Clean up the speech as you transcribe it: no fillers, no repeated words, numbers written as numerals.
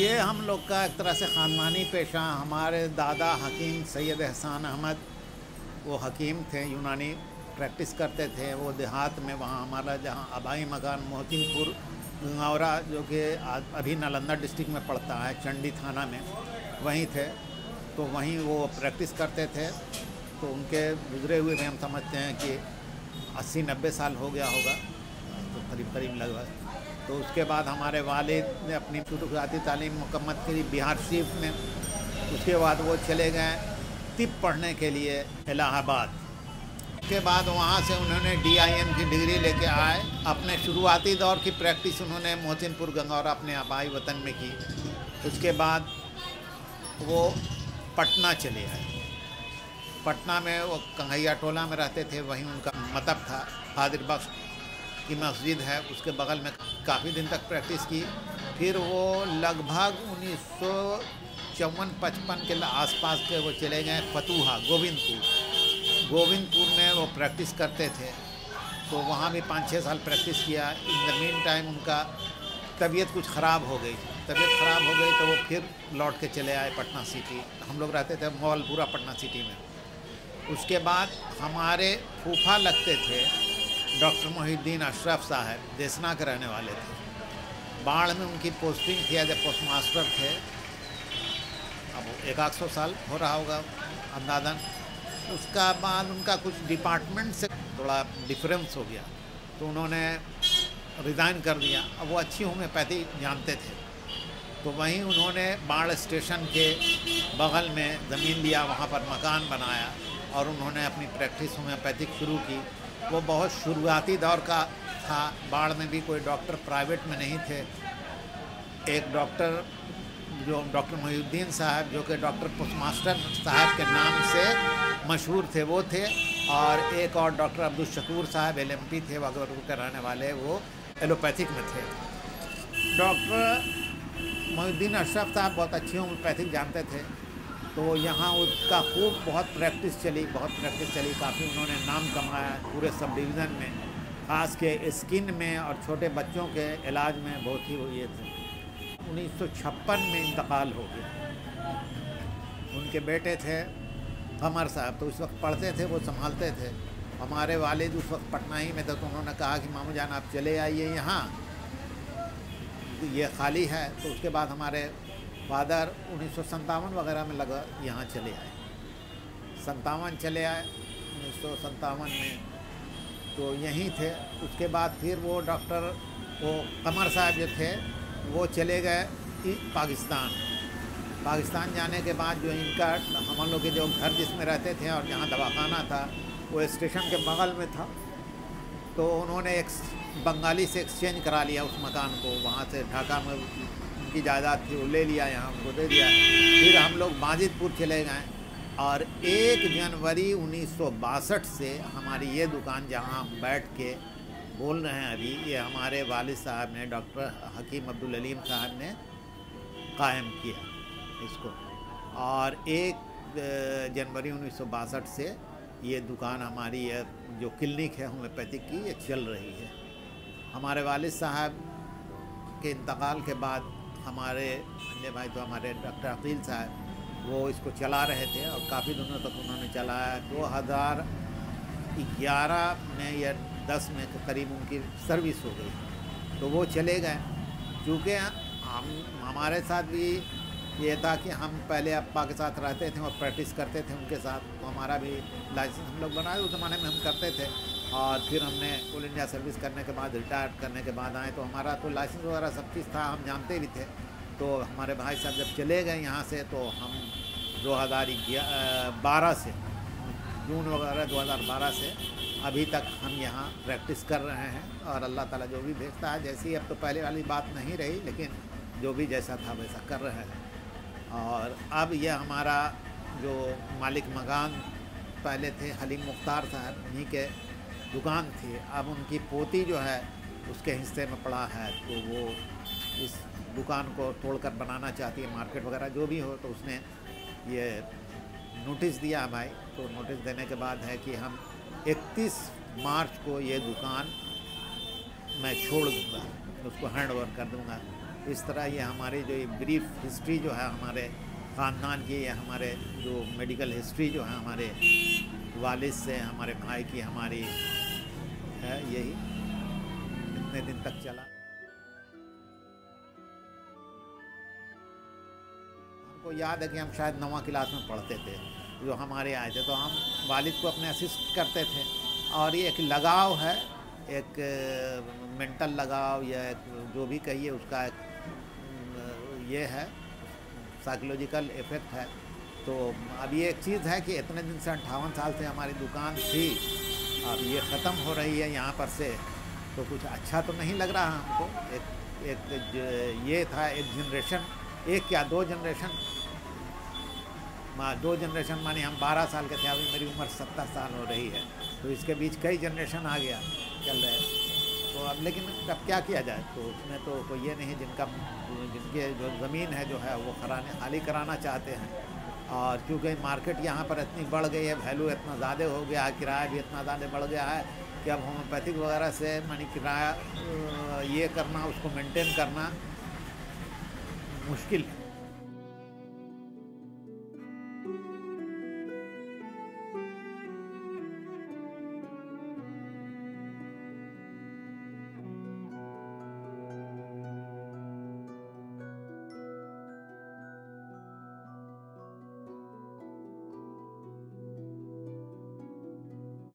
ये हम लोग का एक तरह से ख़ानदानी पेशा। हमारे दादा हकीम सैयद एहसान अहमद वो हकीम थे, यूनानी प्रैक्टिस करते थे। वो देहात में वहाँ हमारा जहाँ आबाई मकान मोहसिनपुर गंगौरा, जो कि अभी नालंदा डिस्ट्रिक्ट में पड़ता है, चंडी थाना में, वहीं थे। तो वहीं वो प्रैक्टिस करते थे। तो उनके गुजरे हुए भी हम समझते हैं कि 80-90 साल हो गया होगा, तो करीब करीब लगभग। तो उसके बाद हमारे वालिद ने अपनी शुरुआती तालीम मुकम्मल की बिहार शरीफ में। उसके बाद वो चले गए तिब पढ़ने के लिए इलाहाबाद। उसके बाद वहाँ से उन्होंने DIM की डिग्री लेके आए। अपने शुरुआती दौर की प्रैक्टिस उन्होंने मोहसिनपुर गंगौरा अपने आबाई वतन में की। उसके बाद वो पटना चले आए। पटना में वो कंघैया टोला में रहते थे, वहीं उनका मतब था। फादिर बख्श की मस्जिद है, उसके बगल में काफ़ी दिन तक प्रैक्टिस की। फिर वो लगभग 1954-55 के आसपास के वो चले गए फतूहा, गोविंदपुर में वो प्रैक्टिस करते थे। तो वहाँ भी 5-6 साल प्रैक्टिस किया। इन द मीन टाइम उनका तबीयत कुछ ख़राब हो गई। तो वो फिर लौट के चले आए पटना सिटी। हम लोग रहते थे मौलपुरा पटना सिटी में। उसके बाद हमारे फूफा लगते थे डॉक्टर मोहिउद्दीन अशरफ साहब, देसना के रहने वाले थे। बाढ़ में उनकी पोस्टिंग थी, एज ए पोस्ट मास्टर थे। अब 100 साल हो रहा होगा अंदाज़न। उसका बाद उनका कुछ डिपार्टमेंट से थोड़ा डिफरेंस हो गया, तो उन्होंने रिज़ाइन कर दिया। अब वो अच्छी होम्योपैथी जानते थे, तो वहीं उन्होंने बाढ़ स्टेशन के बगल में ज़मीन लिया, वहाँ पर मकान बनाया और उन्होंने अपनी प्रैक्टिस होम्योपैथिक शुरू की। वो बहुत शुरुआती दौर का था। बाढ़ में भी कोई डॉक्टर प्राइवेट में नहीं थे। एक डॉक्टर जो डॉक्टर मोहिउद्दीन साहब, जो कि डॉक्टर पोस्ट मास्टर साहब के नाम से मशहूर थे, वो थे। और एक और डॉक्टर अब्दुल शकूर साहब LMP थे, वगैरह के रहने वाले, वो एलोपैथिक में थे। डॉक्टर मोहिउद्दीन अशरफ साहब बहुत अच्छी होम्योपैथिक जानते थे। तो यहाँ उसका खूब बहुत प्रैक्टिस चली। काफ़ी उन्होंने नाम कमाया पूरे सब डिवीज़न में, ख़ास के स्किन में और छोटे बच्चों के इलाज में बहुत ही ये थे। 1956 में इंतकाल हो गया। उनके बेटे थे कमर साहब, तो उस वक्त पढ़ते थे, वो संभालते थे। हमारे वालिद उस वक्त पटना ही में थे, तो उन्होंने कहा कि मामू जान आप चले आइए, यहाँ ये खाली है। तो उसके बाद हमारे फादर 1957 वगैरह में लगा यहाँ चले आए। 57 चले आए 1957 में, तो यहीं थे। उसके बाद फिर वो डॉक्टर वो कमर साहब जो थे, वो चले गए पाकिस्तान जाने के बाद जो इनका, हम लोग के जो घर जिसमें रहते थे और जहाँ दवाखाना था, वो स्टेशन के बगल में था। तो उन्होंने एक बंगाली से एक्सचेंज करा लिया उस मकान को। वहाँ से ढाका में उनकी जायदाद थी, वो ले लिया, यहाँ उनको दे दिया। फिर हम लोग माजिदपुर चले गए और 1 जनवरी 1962 से हमारी ये दुकान, जहाँ हम बैठ के बोल रहे हैं अभी, ये हमारे वालिद साहब ने, डॉक्टर हकीम अब्दुल अलीम साहब ने कायम किया इसको। और 1 जनवरी 1962 से ये दुकान हमारी, ये जो क्लिनिक है होम्योपैथिक की, ये चल रही है। हमारे वालिद साहब के इंतकाल के बाद हमारे अन्य भाई, तो हमारे डॉक्टर अकील साहब, वो इसको चला रहे थे और काफ़ी दिनों तक उन्होंने चलाया। 2011 में या 10 में के करीब उनकी सर्विस हो गई, तो वो चले गए। चूँकि हमारे साथ भी ये था कि हम पहले अप्पा के साथ रहते थे और प्रैक्टिस करते थे उनके साथ, तो हमारा भी लाइसेंस हम लोग बनाए, उस ज़माने में हम करते थे। और फिर हमने ऑल इंडिया सर्विस करने के बाद, रिटायर करने के बाद आए, तो हमारा तो लाइसेंस वगैरह सब चीज़ था, हम जानते भी थे। तो हमारे भाई साहब जब चले गए यहाँ से, तो हम 2012 से, जून वगैरह 2012 से अभी तक हम यहाँ प्रैक्टिस कर रहे हैं। और अल्लाह ताला जो भी भेजता है, जैसी अब तो पहले वाली बात नहीं रही, लेकिन जो भी जैसा था वैसा कर रहे हैं। और अब यह हमारा जो मालिक मकान पहले थे हलीम मुख्तार साहब, उन्हीं के दुकान थी। अब उनकी पोती जो है उसके हिस्से में पड़ा है, तो वो इस दुकान को तोड़कर बनाना चाहती है, मार्केट वगैरह जो भी हो। तो उसने ये नोटिस दिया भाई। तो नोटिस देने के बाद है कि हम 31 मार्च को ये दुकान मैं छोड़ दूँगा, उसको हैंड ओवर कर दूँगा। इस तरह ये हमारी जो ये ब्रीफ हिस्ट्री जो है हमारे ख़ानदान की, ये हमारे जो मेडिकल हिस्ट्री जो है हमारे वालिद से, हमारे भाई की हमारी है, यही इतने दिन तक चला। हमको याद है कि हम शायद 9वीं क्लास में पढ़ते थे, जो हमारे आए थे, तो हम वालिद को अपने असिस्ट करते थे। और ये एक लगाव है, एक मेंटल लगाव या एक जो भी कहिए उसका एक ये है, साइकोलॉजिकल इफ़ेक्ट है। तो अब ये एक चीज़ है कि इतने दिन से 58 साल से हमारी दुकान थी, अब ये ख़त्म हो रही है यहाँ पर से, तो कुछ अच्छा तो नहीं लग रहा हमको। ये था एक जनरेशन, एक क्या 2 जनरेशन, 2 जनरेशन माने हम 12 साल के थे, अभी मेरी उम्र 70 साल हो रही है, तो इसके बीच कई जनरेशन आ गया चल रहे। तो अब लेकिन अब क्या किया जाए, तो उसमें तो कोई ये नहीं, जिनके जो ज़मीन है जो है वो खाली कराना चाहते हैं। और क्योंकि मार्केट यहाँ पर इतनी बढ़ गई है, वैल्यू इतना ज़्यादा हो गया है, किराया भी इतना ज़्यादा बढ़ गया है कि अब होम्योपैथिक वगैरह से मानी किराया ये करना, उसको मेंटेन करना मुश्किल है।